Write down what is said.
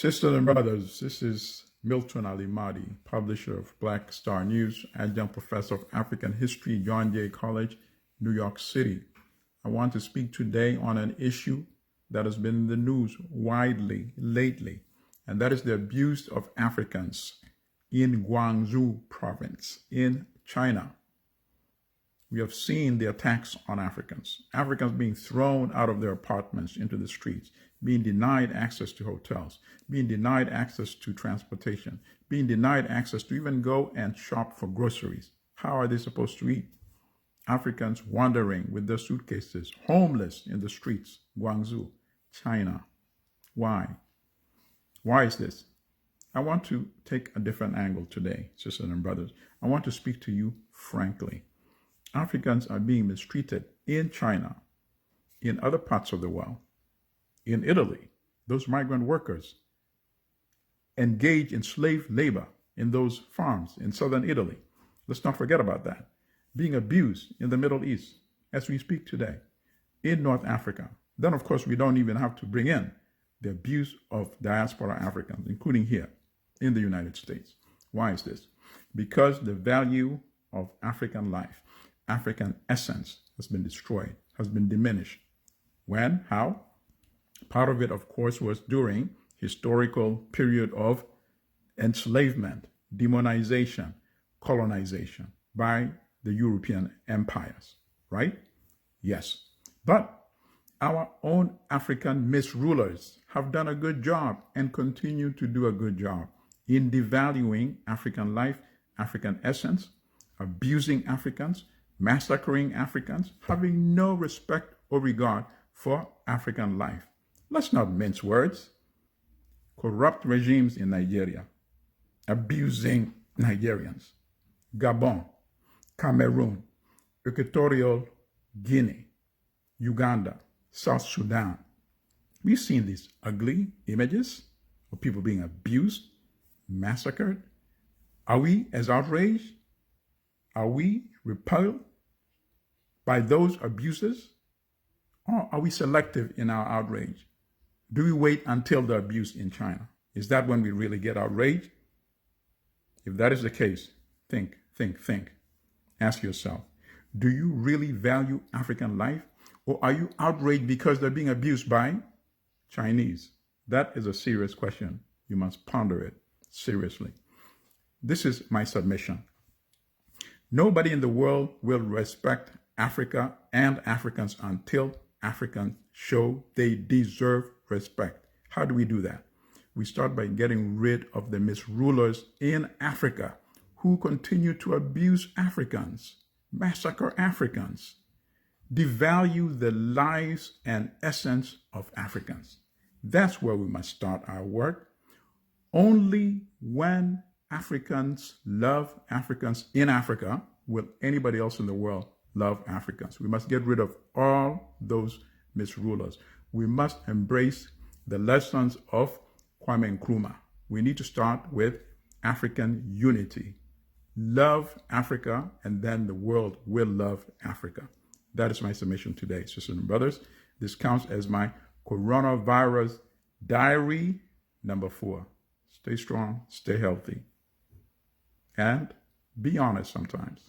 Sisters and brothers, this is Milton Ali Mahdi, publisher of Black Star News, adjunct professor of African history, John Jay College, New York City. I want to speak today on an issue that has been in the news widely lately, and that is the abuse of Africans in Guangzhou province in China. We have seen the attacks on Africans being thrown out of their apartments into the streets, being denied access to hotels, being denied access to transportation, being denied access to even go and shop for groceries. How are they supposed to eat? Africans wandering with their suitcases, homeless in the streets, Guangzhou, China. Why? Why is this? I want to take a different angle today, sisters and brothers. I want to speak to you frankly. Africans are being mistreated in China, in other parts of the world, in Italy. Those migrant workers engage in slave labor in those farms in southern Italy. Let's not forget about that. Being abused in the Middle East as we speak today, in North Africa. Then, of course, we don't even have to bring in the abuse of diaspora Africans, including here in the United States. Why is this? Because the value of African life, African essence has been destroyed, has been diminished. When? How? Part of it, of course, was during historical period of enslavement, demonization, colonization by the European empires, right? Yes. But our own African misrulers have done a good job and continue to do a good job in devaluing African life, African essence, abusing Africans, massacring Africans, having no respect or regard for African life. Let's not mince words. Corrupt regimes in Nigeria, abusing Nigerians, Gabon, Cameroon, Equatorial Guinea, Uganda, South Sudan. We've seen these ugly images of people being abused, massacred. Are we as outraged? Are we repelled by those abuses? Or are we selective in our outrage? Do we wait until the abuse in China? Is that when we really get outraged? If that is the case, think. Ask yourself, do you really value African life? Or are you outraged because they're being abused by Chinese? That is a serious question. You must ponder it seriously. This is my submission. Nobody in the world will respect Africa and Africans until Africans show they deserve respect. How do we do that? We start by getting rid of the misrulers in Africa who continue to abuse Africans, massacre Africans, devalue the lives and essence of Africans. That's where we must start our work. Only when Africans love Africans in Africa will anybody else in the world love Africans. We must get rid of all those misrulers. We must embrace the lessons of Kwame Nkrumah. We need to start with African unity. Love Africa, and then the world will love Africa. That is my submission today, sisters and brothers. This counts as my coronavirus diary number 4. Stay strong, stay healthy, and be honest sometimes.